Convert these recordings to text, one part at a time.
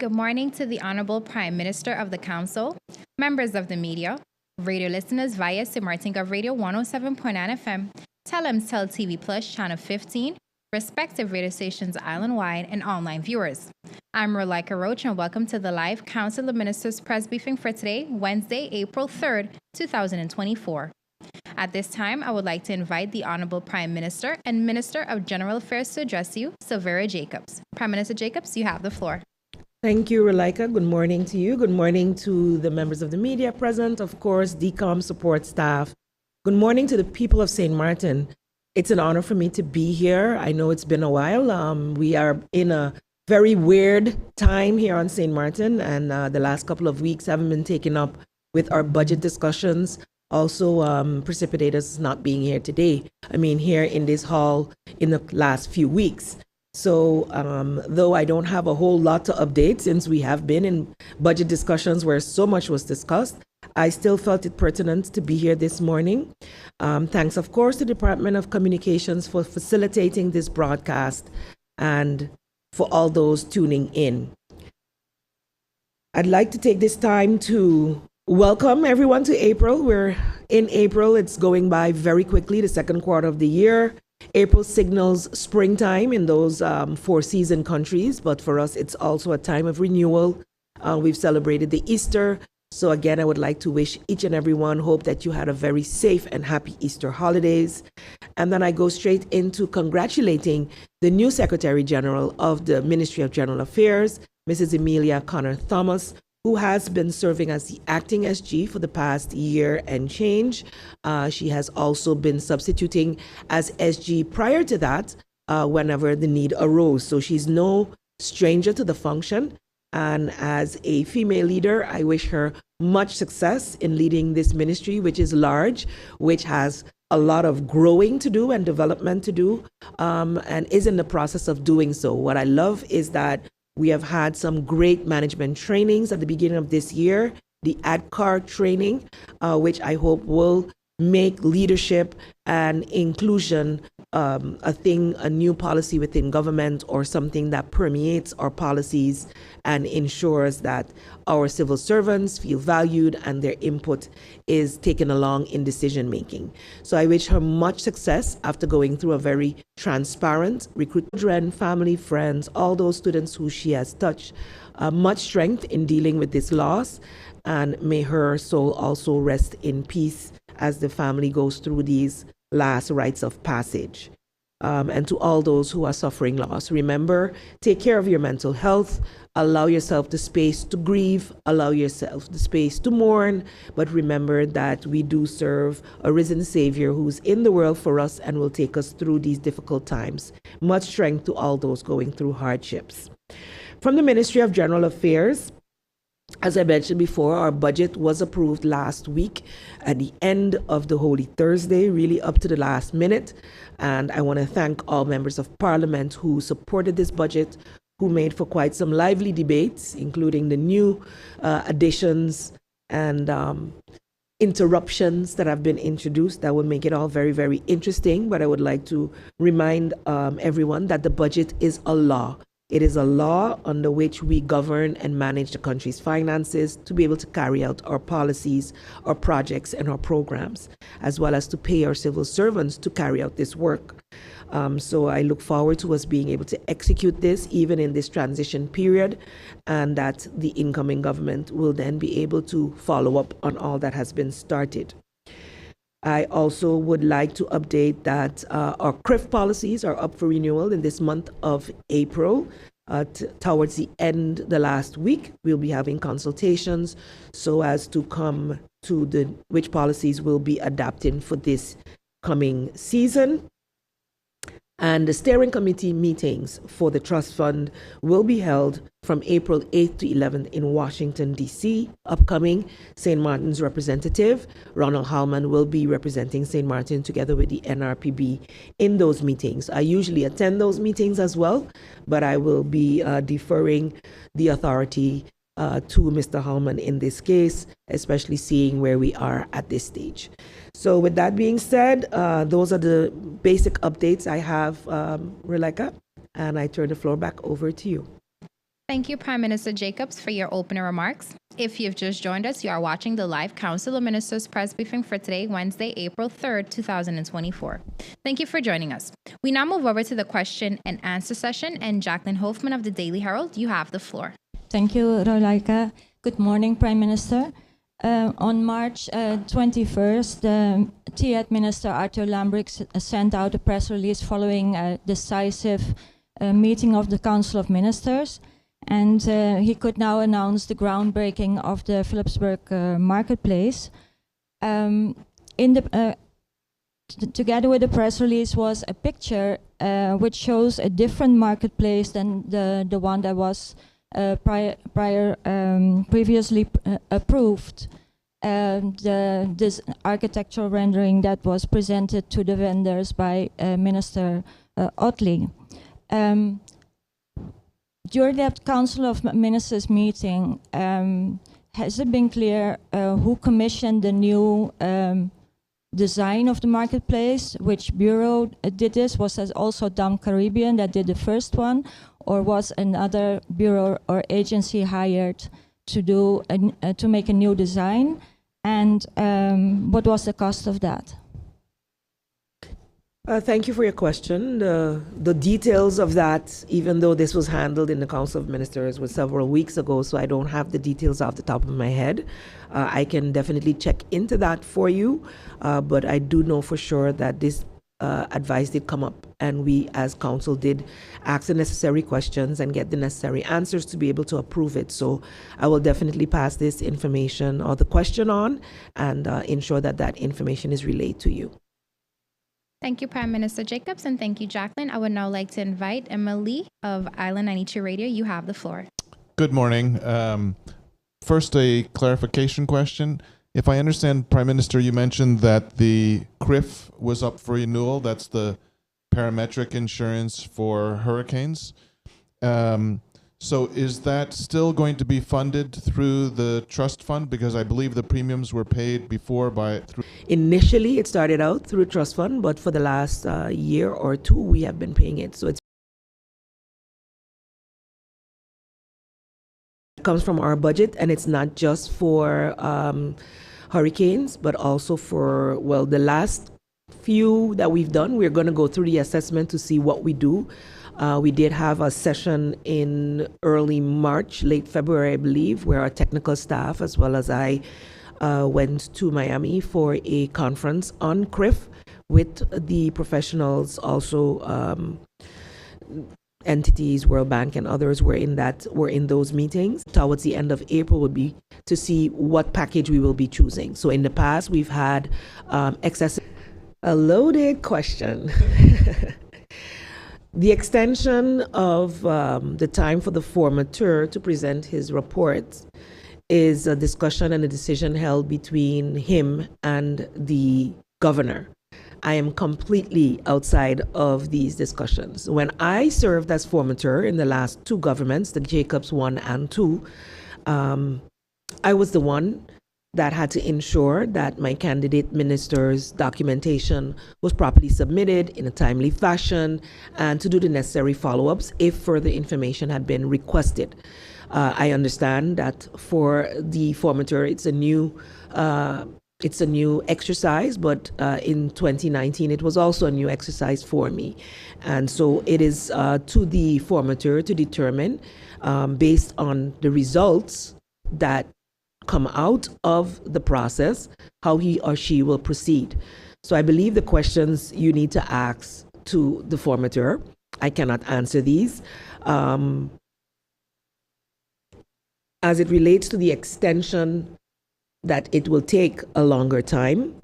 Good morning to the Honorable Prime Minister of the Council, members of the media, radio listeners via Martingale Radio 107.9 FM, Tel TV Plus Channel 15, respective radio stations island-wide, and online viewers. I'm Rolika Roach, and welcome to the live Council of Ministers press briefing for today, Wednesday, April 3rd, 2024. At this time, I would like to invite the Honorable Prime Minister and Minister of General Affairs to address you, Silvera Jacobs. Prime Minister Jacobs, you have the floor. Thank you, Rolika. Good morning to you. Good morning to the members of the media present, of course, the CoM support staff. Good morning to the people of St. Martin. It's an honor for me to be here. I know it's been a while. We are in a very weird time here on St. Martin, and the last couple of weeks haven't been taken up with our budget discussions. Also, precipitators not being here today. Here in this hall in the last few weeks. So, though I don't have a whole lot to update since we have been in budget discussions where so much was discussed, I still felt it pertinent to be here this morning. Thanks, of course, to the Department of Communications for facilitating this broadcast and for all those tuning in. I'd like to take this time to welcome everyone to April. We're in April. It's going by very quickly, the second quarter of the year. April signals springtime in those four-season countries, but for us, it's also a time of renewal. We've celebrated the Easter. So again, I would like to wish each and every one, hope that you had a very safe and happy Easter holidays. And then I go straight into congratulating the new Secretary General of the Ministry of General Affairs, Mrs. Emilia Connor Thomas, who has been serving as the acting SG for the past year and change. She has also been substituting as SG prior to that whenever the need arose. So she's no stranger to the function. And as a female leader, I wish her much success in leading this ministry, which is large, which has a lot of growing to do and development to do, and is in the process of doing so. What I love is that we have had some great management trainings at the beginning of this year, the ADCAR training, which I hope will make leadership and inclusion a new policy within government, or something that permeates our policies and ensures that our civil servants feel valued and their input is taken along in decision making. So I wish her much success after going through a very transparent recruitment, family, friends, all those students who she has touched. Much strength in dealing with this loss, and may her soul also rest in peace as the family goes through these last rites of passage. And to all those who are suffering loss, remember, take care of your mental health, allow yourself the space to grieve, allow yourself the space to mourn, but remember that we do serve a risen Savior who's in the world for us and will take us through these difficult times. Much strength to all those going through hardships. From the Ministry of General Affairs, as I mentioned before, our budget was approved last week at the end of the Holy Thursday, really up to the last minute. And I want to thank all members of Parliament who supported this budget, who made for quite some lively debates, including the new additions and interruptions that have been introduced that will make it all very, very interesting. But I would like to remind everyone that the budget is a law. It is a law under which we govern and manage the country's finances to be able to carry out our policies, our projects, and our programs, as well as to pay our civil servants to carry out this work. So I look forward to us being able to execute this even in this transition period, and that the incoming government will then be able to follow up on all that has been started. I also would like to update that our CRIF policies are up for renewal in this month of April. Towards the end, the last week, we'll be having consultations so as to come to which policies will be adapting for this coming season. And the steering committee meetings for the trust fund will be held from April 8th to 11th in Washington, D.C. Upcoming St. Martin's representative, Ronald Hallman, will be representing St. Martin together with the NRPB in those meetings. I usually attend those meetings as well, but I will be deferring the authority to Mr. Hallman in this case, especially seeing where we are at this stage. So with that being said, those are the basic updates I have, Releka, and I turn the floor back over to you. Thank you, Prime Minister Jacobs, for your opening remarks. If you've just joined us, you are watching the live Council of Ministers press briefing for today, Wednesday, April 3rd, 2024. Thank you for joining us. We now move over to the question and answer session, and Jacqueline Hoffman of the Daily Herald, you have the floor. Thank you, Rolaika. Good morning, Prime Minister. On March 21st, the TED Minister Arthur Lambrecht sent out a press release following a decisive meeting of the Council of Ministers, and he could now announce the groundbreaking of the Philipsburg marketplace. Together with the press release was a picture which shows a different marketplace than the one that was previously approved. This architectural rendering that was presented to the vendors by Minister Otley. During that Council of Ministers meeting, has it been clear who commissioned the new design of the marketplace? Which bureau did this? Was it also Dam Caribbean that did the first one, or was another bureau or agency hired to do to make a new design? And what was the cost of that? Thank you for your question. The details of that, even though this was handled in the Council of Ministers, was several weeks ago, so I don't have the details off the top of my head. I can definitely check into that for you, but I do know for sure that this advice did come up, and we as Council did ask the necessary questions and get the necessary answers to be able to approve it. So I will definitely pass this information or the question on and ensure that that information is relayed to you. Thank you, Prime Minister Jacobs, and thank you, Jacqueline. I would now like to invite Emily of Island 92 Radio. You have the floor. Good morning. First, a clarification question. If I understand, Prime Minister, you mentioned that the CRIF was up for renewal. That's the parametric insurance for hurricanes. So is that still going to be funded through the trust fund? Because I believe the premiums were paid before through. Initially, it started out through trust fund, but for the last year or two, we have been paying it. So it comes from our budget, and it's not just for hurricanes, but also for, well, the last few that we've done. We're going to go through the assessment to see what we do. We did have a session in early March, late February, I believe, where our technical staff, as well as I, went to Miami for a conference on CRIF with the professionals, also entities, World Bank and others were in those meetings. Towards the end of April would be to see what package we will be choosing. So in the past, we've had a loaded question. The extension of the time for the formateur to present his report is a discussion and a decision held between him and the governor. I am completely outside of these discussions. When I served as formateur in the last two governments, the Jacobs 1 and 2, I was the one that had to ensure that my candidate minister's documentation was properly submitted in a timely fashion and to do the necessary follow-ups if further information had been requested. I understand that for the formateur, it's a new exercise, but in 2019, it was also a new exercise for me. And so it is to the formateur to determine, based on the results that come out of the process, how he or she will proceed. So I believe the questions you need to ask to the formateur. I cannot answer these. As it relates to the extension that it will take a longer time,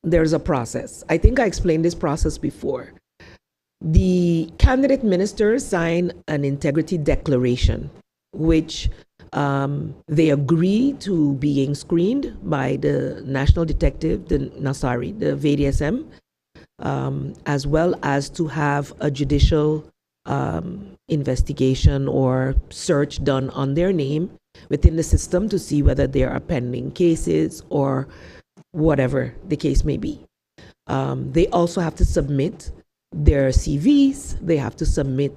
there's a process. I think I explained this process before. The candidate ministers sign an integrity declaration, which they agree to being screened by the national detective, the VDSM, as well as to have a judicial investigation or search done on their name within the system to see whether there are pending cases or whatever the case may be. They also have to submit their CVs, they have to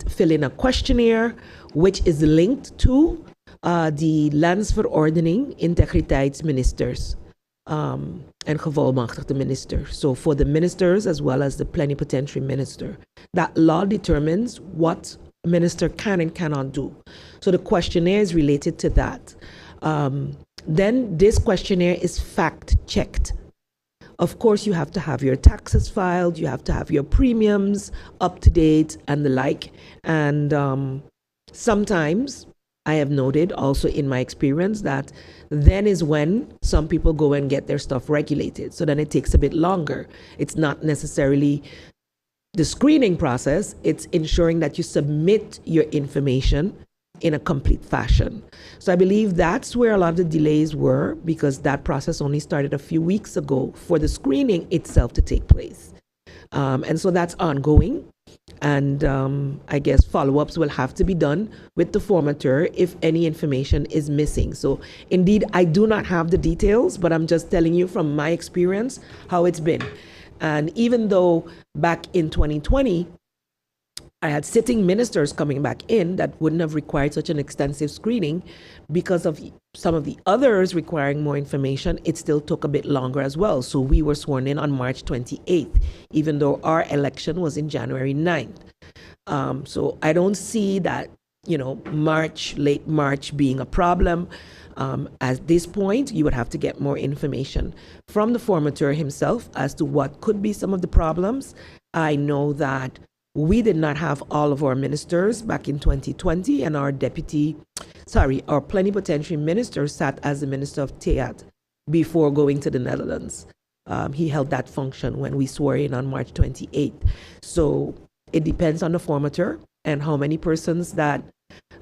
fill in a questionnaire, which is linked to the Landsverordening Integriteitsministers en gevolmachtigde minister. So for the ministers as well as the plenipotentiary minister, that law determines what a minister can and cannot do. So the questionnaire is related to that. Then this questionnaire is fact-checked. Of course, you have to have your taxes filed, you have to have your premiums up to date and the like. And sometimes I have noted also in my experience that then is when some people go and get their stuff regulated. So then it takes a bit longer. It's not necessarily the screening process, it's ensuring that you submit your information in a complete fashion. So I believe that's where a lot of the delays were, because that process only started a few weeks ago for the screening itself to take place. And so that's ongoing. And I guess follow-ups will have to be done with the formateur if any information is missing. So indeed, I do not have the details, but I'm just telling you from my experience how it's been. And even though back in 2020, I had sitting ministers coming back in that wouldn't have required such an extensive screening, because of some of the others requiring more information, it still took a bit longer as well. So we were sworn in on March 28th, even though our election was in January 9th. So I don't see that, late March being a problem. At this point, you would have to get more information from the formateur himself as to what could be some of the problems. I know that we did not have all of our ministers back in 2020, and our plenipotentiary minister sat as the Minister of Theat before going to the Netherlands. He held that function when we swore in on March 28th. So it depends on the formateur and how many persons that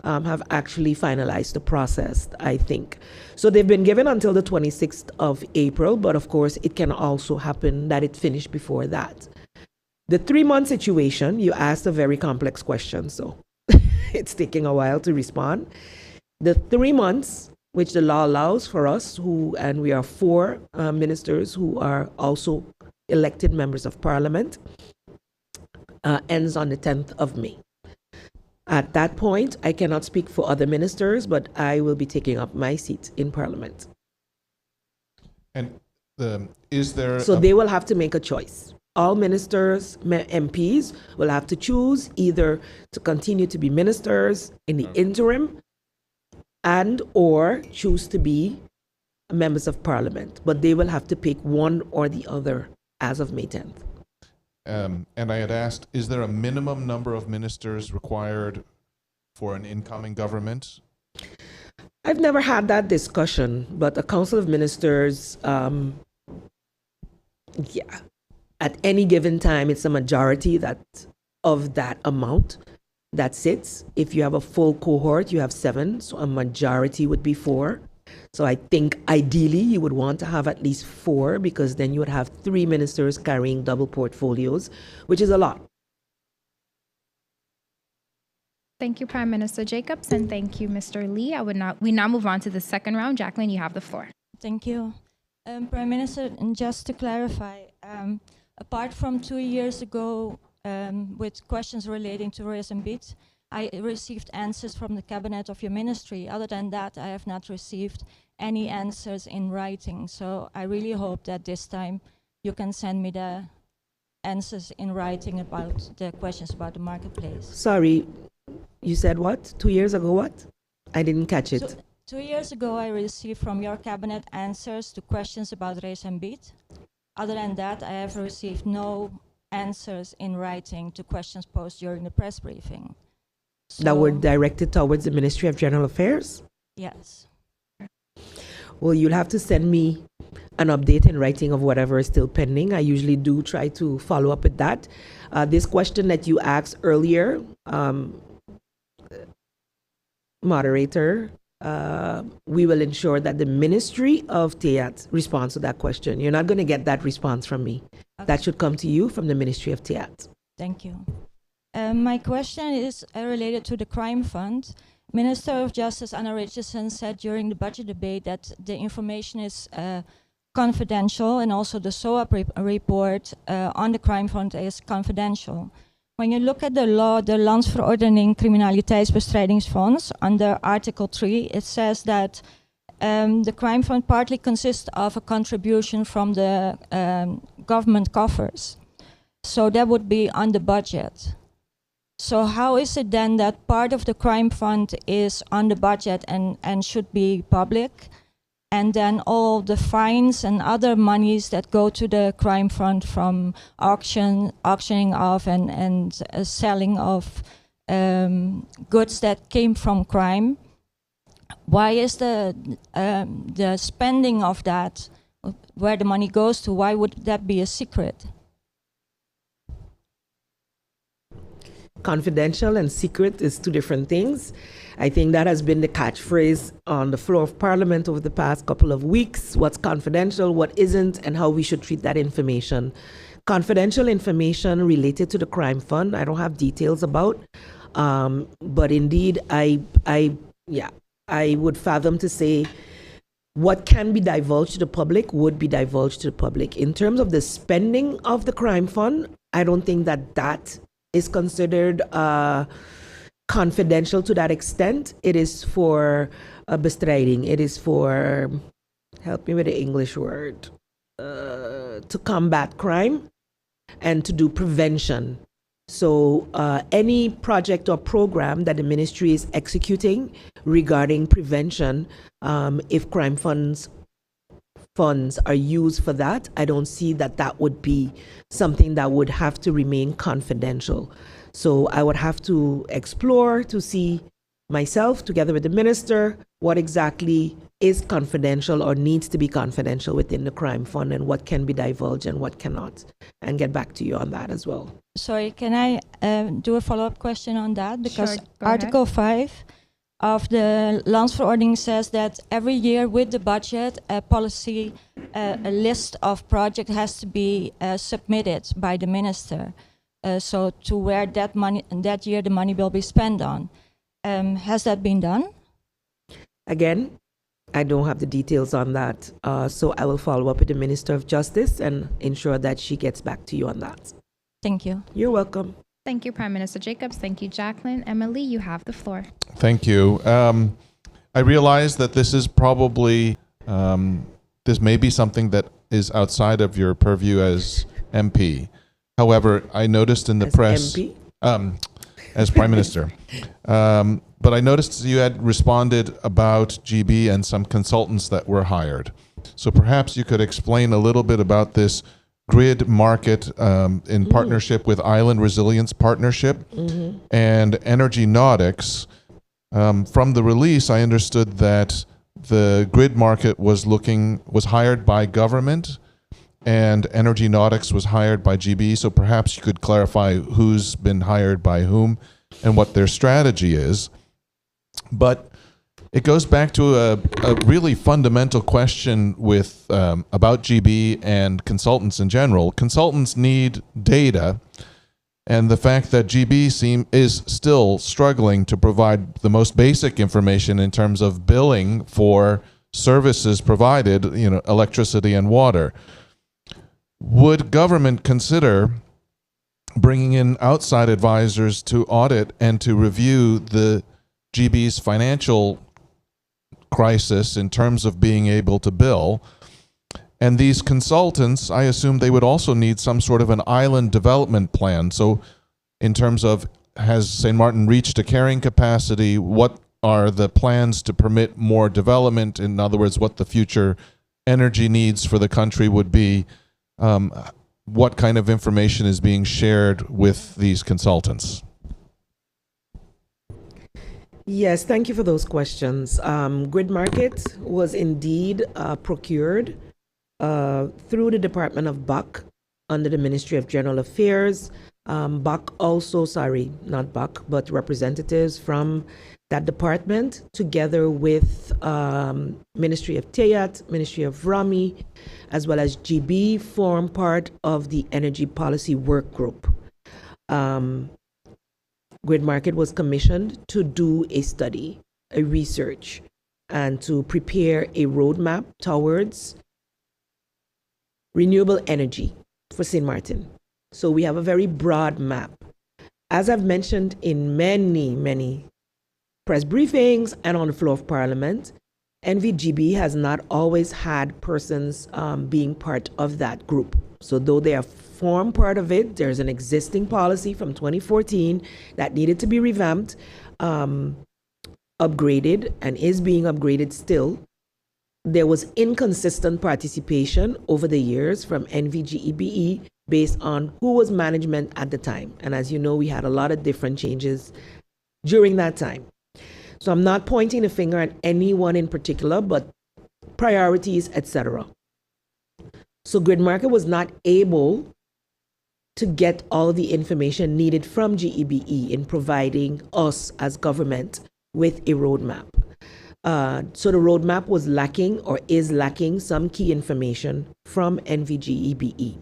have actually finalized the process, I think. So they've been given until the 26th of April, but of course it can also happen that it finished before that. The 3-month situation, you asked a very complex question, so it's taking a while to respond. The 3 months, which the law allows for us, and we are 4 ministers who are also elected members of parliament, ends on the 10th of May. At that point, I cannot speak for other ministers, but I will be taking up my seat in parliament. And is there... So they will have to make a choice. All ministers, MPs, will have to choose either to continue to be ministers in the interim and or choose to be members of parliament. But they will have to pick one or the other as of May 10th. And I had asked, is there a minimum number of ministers required for an incoming government? I've never had that discussion, but a council of ministers, at any given time, it's a majority of that amount that sits. If you have a full cohort, you have 7, so a majority would be 4. So I think ideally you would want to have at least 4, because then you would have 3 ministers carrying double portfolios, which is a lot. Thank you, Prime Minister Jacobs, and thank you, Mr. Lee. We now move on to the second round. Jacqueline, you have the floor. Thank you. Prime Minister, and just to clarify, apart from 2 years ago with questions relating to race and beat, I received answers from the cabinet of your ministry. Other than that, I have not received any answers in writing. So I really hope that this time you can send me the answers in writing about the questions about the marketplace. Sorry, you said what? 2 years ago what? I didn't catch it. So 2 years ago, I received from your cabinet answers to questions about race and beat. Other than that, I have received no answers in writing to questions posed during the press briefing. So, that were directed towards the Ministry of General Affairs? Yes. Well, you'll have to send me an update in writing of whatever is still pending. I usually do try to follow up with that. This question that you asked earlier, moderator, we will ensure that the Ministry of Theat responds to that question. You're not going to get that response from me. Okay. That should come to you from the Ministry of Theat. Thank you. My question is related to the crime fund. Minister of Justice Anna Richardson said during the budget debate that the information is confidential, and also the SOAP report on the crime fund is confidential. When you look at the law, the Landsverordening Criminaliteitsbestrijdingsfonds, under Article 3, it says that the crime fund partly consists of a contribution from the government coffers. So that would be on the budget. So how is it then that part of the crime fund is on the budget and should be public, and then all the fines and other monies that go to the crime fund from auctioning off and selling of goods that came from crime? Why is the spending of that, where the money goes to, why would that be a secret? Confidential and secret is two different things. I think that has been the catchphrase on the floor of Parliament over the past couple of weeks. What's confidential, what isn't, and how we should treat that information. Confidential information related to the crime fund, I don't have details about, but indeed, I would fathom to say what can be divulged to the public would be divulged to the public. In terms of the spending of the crime fund, I don't think that is considered confidential to that extent. It is for bestrijding. It is for, help me with the English word, to combat crime and to do prevention. So any project or program that the ministry is executing regarding prevention, if crime funds are used for that, I don't see that would be something that would have to remain confidential. So I would have to explore to see myself, together with the minister, what exactly is confidential or needs to be confidential within the crime fund and what can be divulged and what cannot, and get back to you on that as well. Sorry, can I do a follow-up question on that? Because Sure, Article 5 of the Landsverordening says that every year with the budget, a list of projects has to be submitted by the minister. So to where that money, that year the money will be spent on. Has that been done? Again, I don't have the details on that. So I will follow up with the Minister of Justice and ensure that she gets back to you on that. Thank you. You're welcome. Thank you, Prime Minister Jacobs. Thank you, Jacqueline. Emily, you have the floor. Thank you. I realize that this is probably, this may be something that is outside of your purview as MP. However, I noticed in the As press, MP? as Prime Minister, but I noticed you had responded about GB and some consultants that were hired. So perhaps you could explain a little bit about this grid market in partnership with Island Resilience Partnership and Energy Nautics. From the release, I understood that the grid market was hired by government and Energy Nautics was hired by GB. So perhaps you could clarify who's been hired by whom and what their strategy is. But it goes back to a really fundamental question with about GB and consultants in general. Consultants need data, and the fact that GB is still struggling to provide the most basic information in terms of billing for services provided, electricity and water. Would government consider bringing in outside advisors to audit and to review the GB's financial crisis in terms of being able to bill? And these consultants, I assume they would also need some sort of an island development plan. So in terms of, has St. Martin reached a carrying capacity? What are the plans to permit more development? In other words, what the future energy needs for the country would be? What kind of information is being shared with these consultants? Yes, thank you for those questions. Grid market was indeed procured through the Department of Buck under the Ministry of General Affairs. Buck also, not Buck, but representatives from that department, together with Ministry of Teyat, Ministry of Rami, as well as GB, form part of the Energy Policy Work Group. Grid Market was commissioned to do a study, a research, and to prepare a roadmap towards renewable energy for St. Martin. So we have a very broad map. As I've mentioned in many press briefings and on the floor of Parliament, NVGB has not always had persons being part of that group. So though they are formed part of it, there's an existing policy from 2014 that needed to be revamped, upgraded, and is being upgraded still. There was inconsistent participation over the years from NVGEBE based on who was management at the time. And as you know, we had a lot of different changes during that time. So I'm not pointing the finger at anyone in particular, but priorities, etc. So Grid Market was not able to get all the information needed from GEBE in providing us as government with a roadmap. So the roadmap was lacking or is lacking some key information from NVGEBE.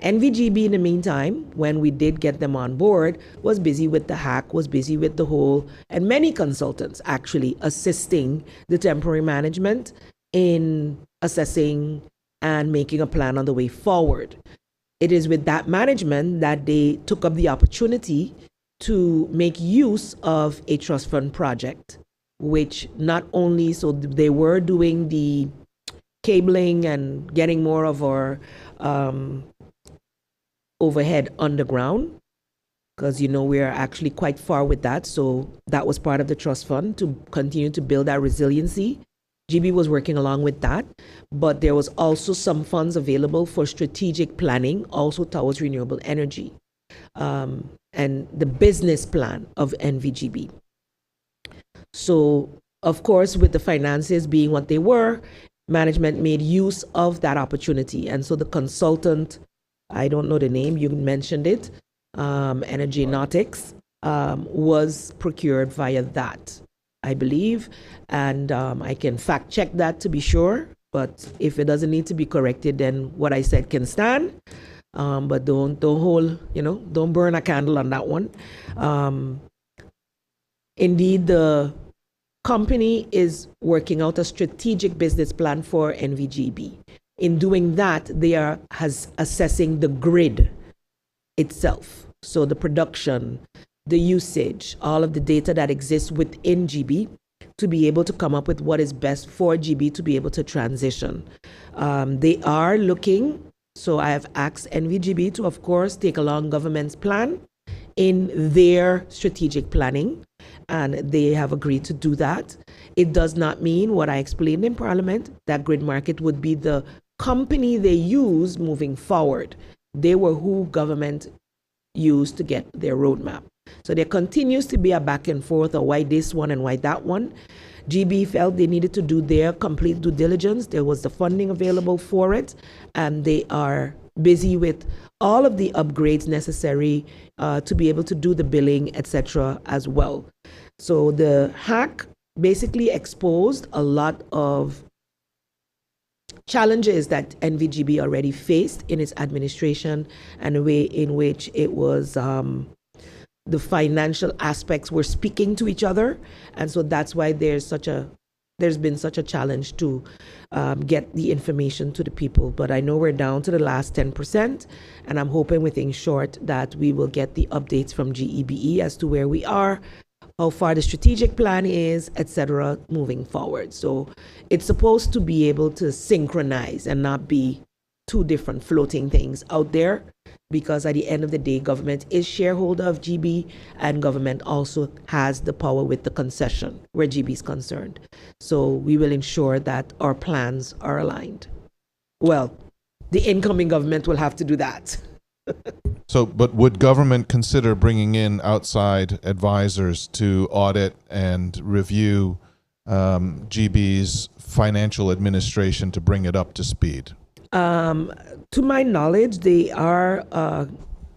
NVGB, in the meantime, when we did get them on board, was busy with the hack, was busy with the whole, and many consultants actually assisting the temporary management in assessing and making a plan on the way forward. It is with that management that they took up the opportunity to make use of a trust fund project, which not only, so they were doing the cabling and getting more of our overhead underground, because we are actually quite far with that. So that was part of the trust fund to continue to build that resiliency. GB was working along with that, but there was also some funds available for strategic planning, also towards renewable energy, and the business plan of NVGB. So, of course, with the finances being what they were, management made use of that opportunity. And so the consultant, I don't know the name, you mentioned it, Energy Nautics, was procured via that, I believe. And I can fact check that to be sure. But if it doesn't need to be corrected, then what I said can stand. But don't hold, don't burn a candle on that one. Indeed, the company is working out a strategic business plan for NVGB. In doing that, they are assessing the grid itself. So the production, the usage, all of the data that exists within GB to be able to come up with what is best for GB to be able to transition. They are looking, so I have asked NVGB to, of course, take along government's plan in their strategic planning, and they have agreed to do that. It does not mean what I explained in Parliament, that Grid Market would be the company they use moving forward. They were who government used to get their roadmap. So there continues to be a back and forth of why this one and why that one. GB felt they needed to do their complete due diligence. There was the funding available for it, and they are busy with all of the upgrades necessary to be able to do the billing, etc. as well. So the hack basically exposed a lot of challenges that NVGB already faced in its administration, and the way in which it was the financial aspects were speaking to each other. And so that's why there's been such a challenge to get the information to the people. But I know we're down to the last 10%, and I'm hoping within short that we will get the updates from GEBE as to where we are, how far the strategic plan is, etc., moving forward. So it's supposed to be able to synchronize and not be two different floating things out there, because at the end of the day, government is shareholder of GB, and government also has the power with the concession where GB is concerned. So we will ensure that our plans are aligned. Well, the incoming government will have to do that. So, but would government consider bringing in outside advisors to audit and review GB's financial administration to bring it up to speed? To my knowledge, they are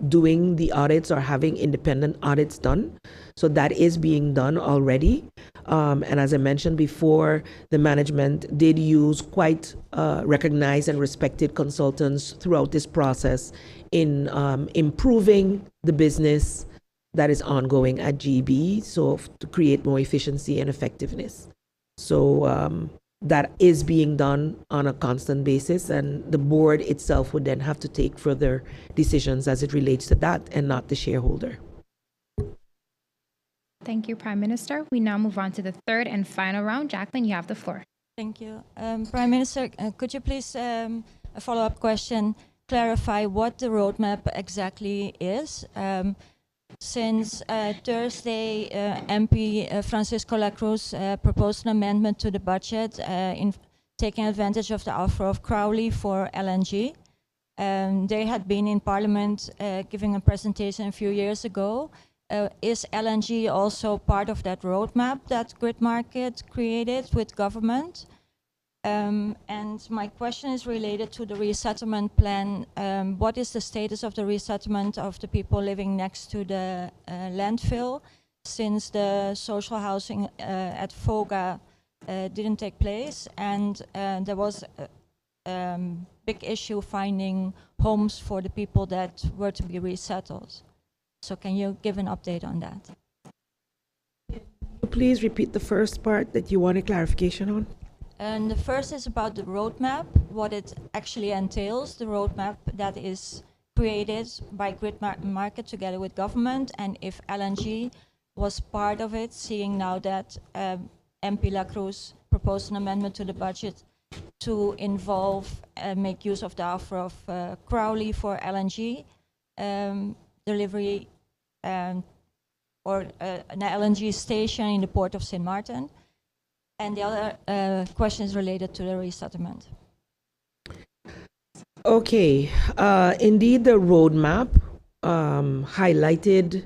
doing the audits or having independent audits done. So that is being done already. And as I mentioned before, the management did use quite recognized and respected consultants throughout this process in improving the business that is ongoing at GB, so to create more efficiency and effectiveness. So that is being done on a constant basis, and the board itself would then have to take further decisions as it relates to that and not the shareholder. Thank you, Prime Minister. We now move on to the third and final round. Jacqueline, you have the floor. Thank you. Prime Minister, could you please, a follow-up question, clarify what the roadmap exactly is? Since Thursday, MP Francisco Lacruz proposed an amendment to the budget in taking advantage of the offer of Crowley for LNG. They had been in Parliament giving a presentation a few years ago. Is LNG also part of that roadmap that Grid Market created with government? And my question is related to the resettlement plan. What is the status of the resettlement of the people living next to the landfill, since the social housing at Foga didn't take place, and there was a big issue finding homes for the people that were to be resettled? So can you give an update on that? Please repeat the first part that you wanted clarification on. And the first is about the roadmap, what it actually entails, the roadmap that is created by Grid Market together with government, and if LNG was part of it, seeing now that MP Lacruz proposed an amendment to the budget to involve make use of the offer of Crowley for LNG delivery or an LNG station in the port of St. Martin. And the other question is related to the resettlement. Okay, indeed the roadmap highlighted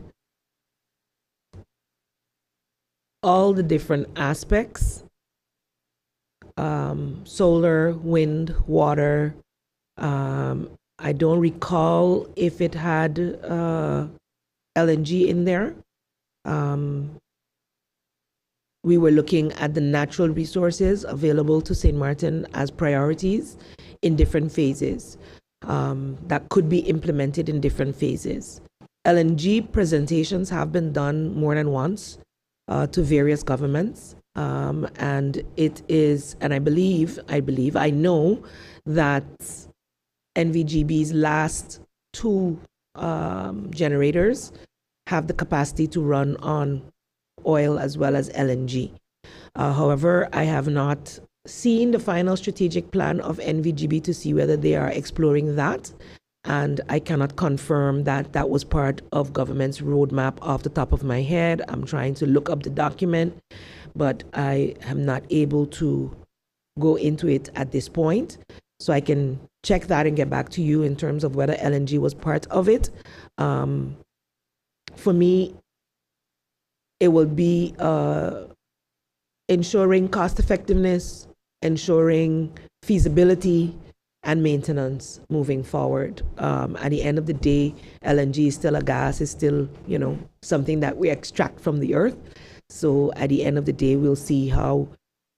all the different aspects, solar, wind, water. I don't recall if it had LNG in there. We were looking at the natural resources available to St. Martin as priorities in different phases that could be implemented in different phases. LNG presentations have been done more than once to various governments. And it is, and I know that NVGB's last two generators have the capacity to run on oil as well as LNG. However, I have not seen the final strategic plan of NVGB to see whether they are exploring that. And I cannot confirm that that was part of government's roadmap off the top of my head. I'm trying to look up the document, but I am not able to go into it at this point. So I can check that and get back to you in terms of whether LNG was part of it. For me, it will be ensuring cost effectiveness, ensuring feasibility, and maintenance moving forward. At the end of the day, LNG is still a gas, is still, something that we extract from the earth. So at the end of the day, we'll see how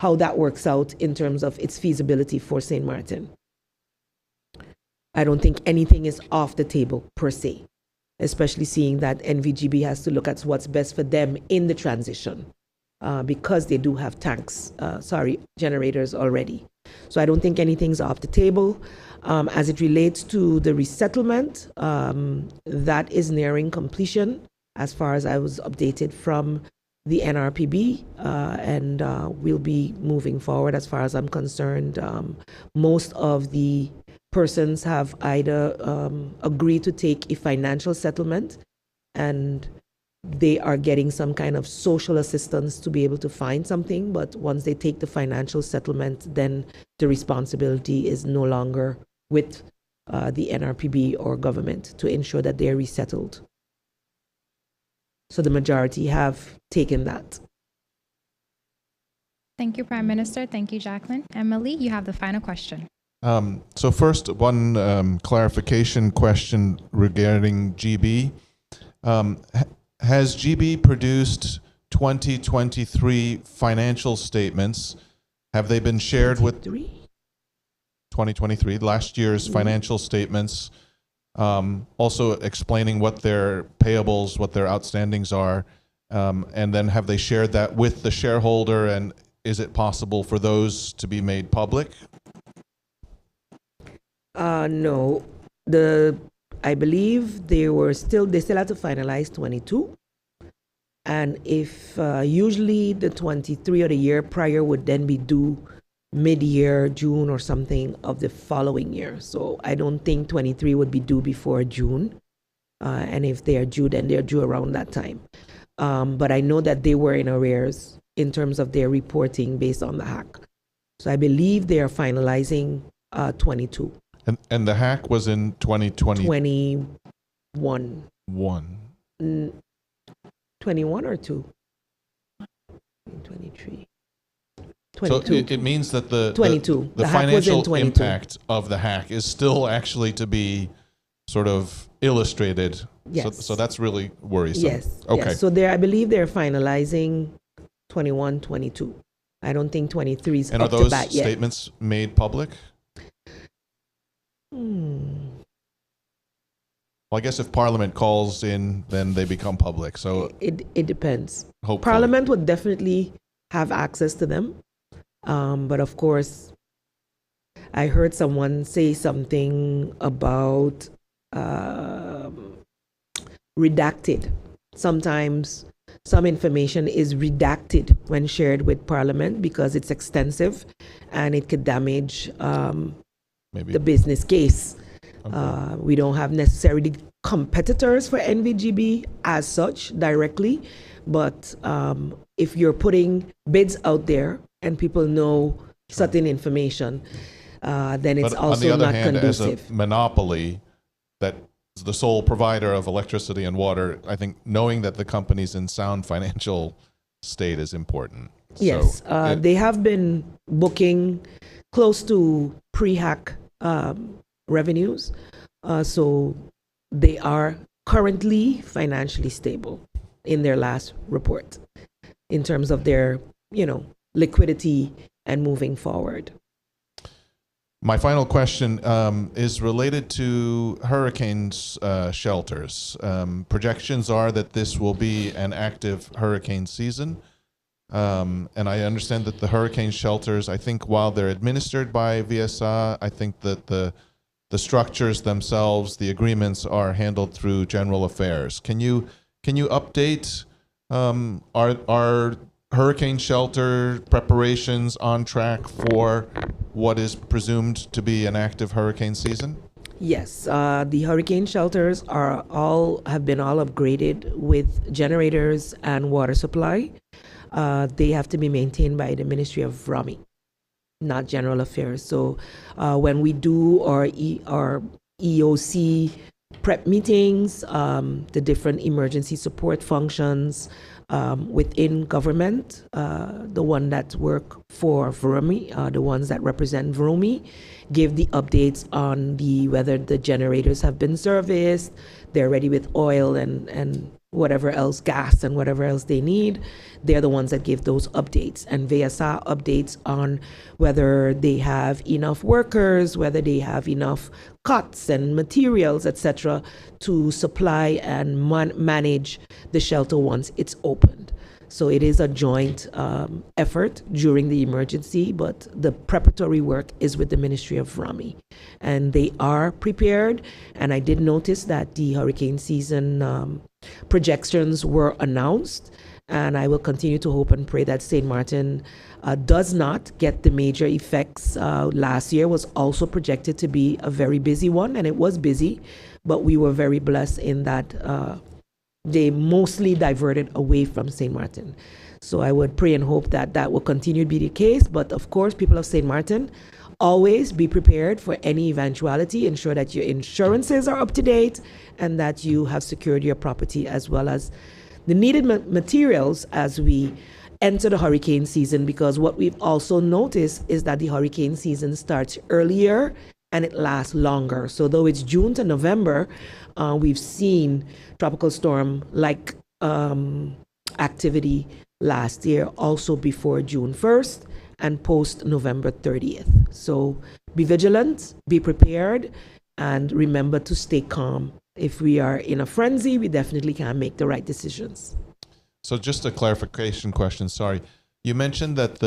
that works out in terms of its feasibility for St. Martin. I don't think anything is off the table per se, especially seeing that NVGB has to look at what's best for them in the transition because they do have generators already. So I don't think anything's off the table. As it relates to the resettlement, that is nearing completion as far as I was updated from the NRPB, and we'll be moving forward as far as I'm concerned. Most of the persons have either agreed to take a financial settlement, and they are getting some kind of social assistance to be able to find something. But once they take the financial settlement, then the responsibility is no longer with the NRPB or government to ensure that they are resettled. So the majority have taken that. Thank you, Prime Minister. Thank you, Jacqueline. Emily, you have the final question. So first, one clarification question regarding GB. Has GB produced 2023 financial statements? Have they been shared with 2023, last year's financial statements? Also explaining what their payables, what their outstandings are, and then have they shared that with the shareholder? And is it possible for those to be made public? No. I believe they still had to finalize 22. And if usually the 23 or the year prior would then be due mid-year, June or something of the following year. So I don't think 23 would be due before June. And if they are due, then they're due around that time. But I know that they were in arrears in terms of their reporting based on the hack. So I believe they are finalizing 22. And the hack was in 2020? 21. 21 or 2? 23. 22. So it means that the 22. The financial impact of the hack is still actually to be sort of illustrated. Yes. So that's really worrisome. Yes. Okay. Yes. So I believe they're finalizing 21, 22. I don't think 23 is and up are to those bat yet. statements made public? Well, I guess if Parliament calls in, then they become public. So it depends. hopefully. Parliament would definitely have access to them. But of course, I heard someone say something about redacted. Sometimes some information is redacted when shared with Parliament because it's extensive and it could damage Maybe. the business case. Okay. We don't have necessarily competitors for NVGB as such directly, but if you're putting bids out there and people know certain information, then it's But on the also other not hand, conducive. as a monopoly that is the sole provider of electricity and water, I think knowing that the company's in sound financial state is important. Yes, So they have been booking close to pre-hack revenues, so they are currently financially stable in their last report in terms of their, liquidity and moving forward. my final question is related to hurricanes shelters. Projections are that this will be an active hurricane season. And I understand that the hurricane shelters, I think while they're administered by VSA, I think that the structures themselves, the agreements are handled through general affairs. Can you update our hurricane shelter preparations on track for what is presumed to be an active hurricane season? Yes, the hurricane shelters have been all upgraded with generators and water supply. They have to be maintained by the Ministry of RAMI, not General Affairs. So when we do our EOC prep meetings, the different emergency support functions within government, the one that work for VROMI, the ones that represent VROMI, give the updates on whether the generators have been serviced, they're ready with oil and whatever else, gas and whatever else they need. They're the ones that give those updates. And VSA updates on whether they have enough workers, whether they have enough cuts and materials, etc., to supply and manage the shelter once it's opened. So it is a joint effort during the emergency, but the preparatory work is with the Ministry of RAMI. And they are prepared. And I did notice that the hurricane season projections were announced. And I will continue to hope and pray that St. Martin does not get the major effects. Last year was also projected to be a very busy one, and it was busy, but we were very blessed in that they mostly diverted away from St. Martin. So I would pray and hope that that will continue to be the case. But of course, people of St. Martin, always be prepared for any eventuality. Ensure that your insurances are up to date and that you have secured your property as well as the needed materials as we enter the hurricane season, because what we've also noticed is that the hurricane season starts earlier and it lasts longer. So though it's June to November, we've seen tropical storm-like activity last year, also before June 1st and post November 30th. So be vigilant, be prepared, and remember to stay calm. If we are in a frenzy, we definitely can't make the right decisions. So just a clarification question, sorry. You mentioned that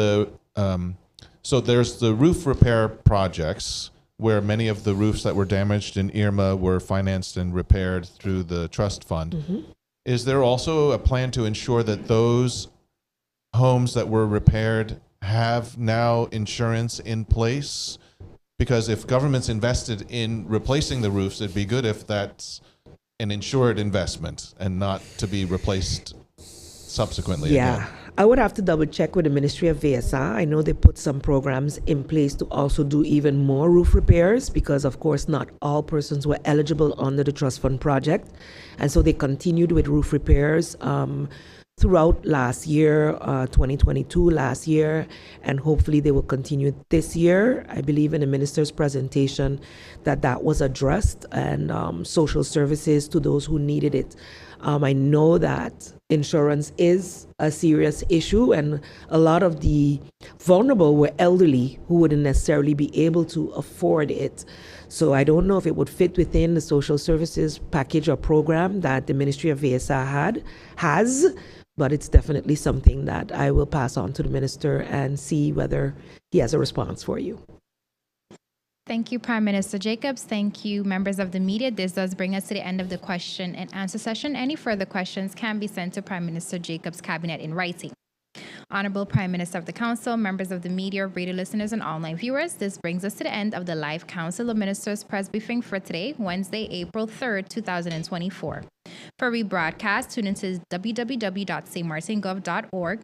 so there's the roof repair projects where many of the roofs that were damaged in Irma were financed and repaired through the trust fund. Mm-hmm. Is there also a plan to ensure that those homes that were repaired have now insurance in place? Because if government's invested in replacing the roofs, it'd be good if that's an insured investment and not to be replaced subsequently. Yeah, again. I would have to double check with the Ministry of VSA. I know they put some programs in place to also do even more roof repairs because, of course, not all persons were eligible under the trust fund project. And so they continued with roof repairs throughout last year, 2022 last year, and hopefully they will continue this year. I believe in the minister's presentation that was addressed and social services to those who needed it. I know that insurance is a serious issue, and a lot of the vulnerable were elderly who wouldn't necessarily be able to afford it. So I don't know if it would fit within the social services package or program that the Ministry of VSA has, but it's definitely something that I will pass on to the minister and see whether he has a response for you. Thank you, Prime Minister Jacobs. Thank you, members of the media. This does bring us to the end of the question and answer session. Any further questions can be sent to Prime Minister Jacobs' cabinet in writing. Honorable Prime Minister of the Council, members of the media, radio listeners, and online viewers, this brings us to the end of the live Council of Ministers press briefing for today, Wednesday, April 3rd, 2024. For rebroadcast, tune into www.stmartingov.org,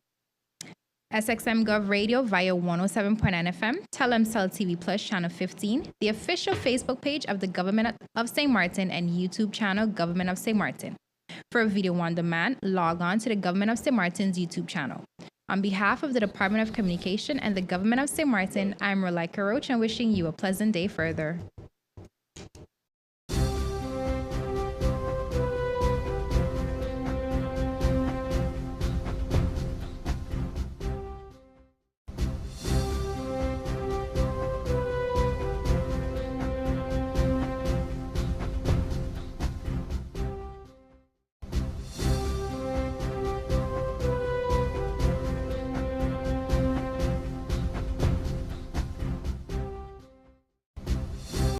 SXM Gov Radio via 107.9 FM, Telemcell TV Plus Channel 15, the official Facebook page of the Government of St. Martin, and YouTube channel Government of St. Martin. For video on demand, log on to the Government of St. Martin's YouTube channel. On behalf of the Department of Communication and the Government of St. Martin, I'm Rolika Roach and wishing you a pleasant day further.